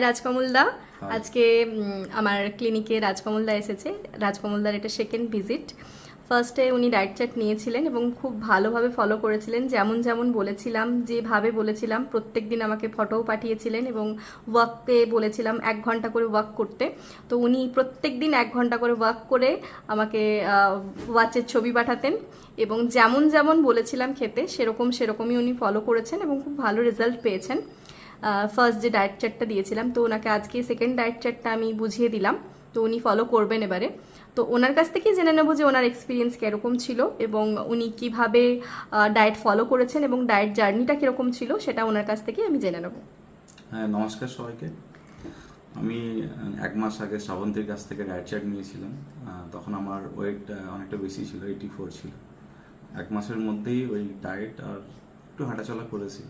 রাজকমলদা আজকে আমার ক্লিনিকে রাজকমলদা এসেছে। রাজকমলদার এটা সেকেন্ড ভিজিট। ফার্স্টে উনি ডায়েট চার্ট নিয়েছিলেন এবং খুব ভালোভাবে ফলো করেছিলেন, যেমন যেমন বলেছিলাম, যেভাবে বলেছিলাম প্রত্যেক দিন আমাকে ফটোও পাঠিয়েছিলেন এবং ওয়ার্কতে বলেছিলাম 1 ঘন্টা করে ওয়ার্ক করতে। তো উনি প্রত্যেক দিন 1 ঘন্টা করে ওয়ার্ক করে আমাকে ওয়াচের ছবি পাঠাতেন এবং যেমন যেমন বলেছিলাম খেতে সেরকমই উনি ফলো করেছেন এবং খুব ভালো রেজাল্ট পেয়েছেন। ফার্স্ট যে ডায়েট চার্টটা দিয়েছিলাম, তো ওনাকে আজকে সেকেন্ড ডায়েট চার্টটা আমি বুঝিয়ে দিলাম, তো উনি ফলো করবেন এবারে। তো ওনার কাছ থেকেই জেনে নেবো যে ওনার এক্সপিরিয়েন্স কীরকম ছিল এবং উনি কিভাবে ডায়েট ফলো করেছেন এবং ডায়েট জার্নিটা কীরকম ছিল সেটা ওনার কাছ থেকেই আমি জেনে নেবো। হ্যাঁ, নমস্কার সবাইকে। আমি 1 মাস আগে শ্রাবন্তীর কাছ থেকে ডায়েট চার্ট নিয়েছিলাম। তখন আমার ওয়েট অনেকটা বেশি ছিল, 84 ছিল। 1 মাসের মধ্যেই ওই ডায়েট আর একটু হাঁটাচলা করেছি,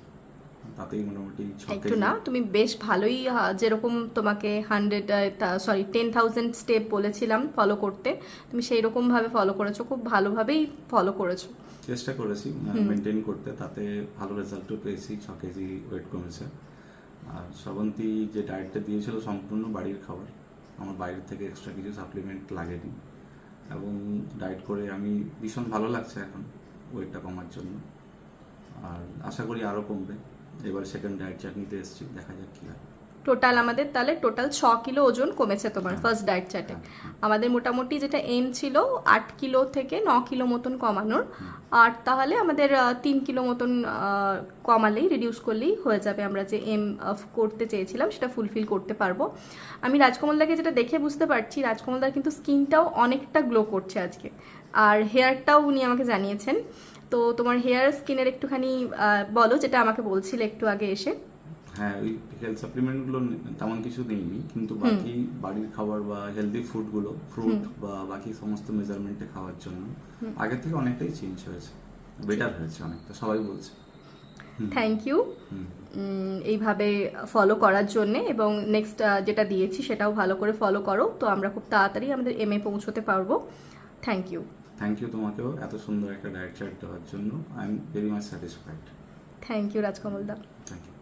তাতেই মোটামুটি 6 একটু কেজি। না, তুমি বেশ ভালোই, যেরকম তোমাকে 10,000 স্টেপ বলেছিলাম ফলো করতে, তুমি সেই রকমভাবে ফলো করেছো, খুব ভালোভাবেই ফলো করেছো। চেষ্টা করেছি মেনটেন করতে, তাতে ভালো রেজাল্টও পেয়েছি। 6 কেজি ওয়েট কমেছে। আর শ্রাবন্তী যে ডায়েটটা দিয়েছিল সম্পূর্ণ বাড়ির খাবার, আমার বাইরের থেকে এক্সট্রা কিছু সাপ্লিমেন্ট লাগেনি এবং ডায়েট করে আমি ভীষণ ভালো লাগছে এখন ওয়েটটা কমার জন্য। আর আশা করি আরও কমবে। এবার সেকেন্ড ডায়েট চার্ট নিতে এসেছি, দেখা যাক কী হয়। টোটাল আমাদের তাহলে 6 কিলো ওজন কমেছে তোমার ফার্স্ট ডায়েট চার্টে। আমাদের মোটামুটি যেটা এম ছিল 8 কিলো থেকে 9 কিলো মতন কমানোর, আর তাহলে আমাদের 3 কিলো মতন কমালেই, রিডিউস করলেই হয়ে যাবে। আমরা যে এম করতে চেয়েছিলাম সেটা ফুলফিল করতে পারবো। আমি রাজকমলদাকে যেটা দেখে বুঝতে পারছি, রাজকমলদার কিন্তু স্কিনটাও অনেকটা গ্লো করছে আজকে, আর হেয়ারটাও উনি আমাকে জানিয়েছেন। তো তোমার হেয়ার স্কিনের একটুখানি বলো, যেটা আমাকে বলছিলে একটু আগে এসে। হ্যাঁ, ওই হেলথ সাপ্লিমেন্টগুলো তেমন কিছু নেইনি, কিন্তু বাকি বাড়ির খাবার বা হেলদি ফুডগুলো, ফ্রুট বা বাকি সমস্ত মেজারমেন্টে খাওয়ার জন্য আগের থেকে অনেকটাই চেঞ্জ হয়েছে, বেটার হয়েছে অনেকটা, সবাই বলছে। থ্যাংক ইউ এইভাবে ফলো করার জন্যে, এবং নেক্সট যেটা দিয়েছি সেটাও ভালো করে ফলো করো, তো আমরা খুব তাড়াতাড়ি আমাদের এম এ পৌঁছতে পারবো। থ্যাংক ইউ তোমাকেও এত সুন্দর একটা ডায়েট চার্ট দেওয়ার জন্য। I am very much satisfied. Thank you রাজকমলদা। Thank you.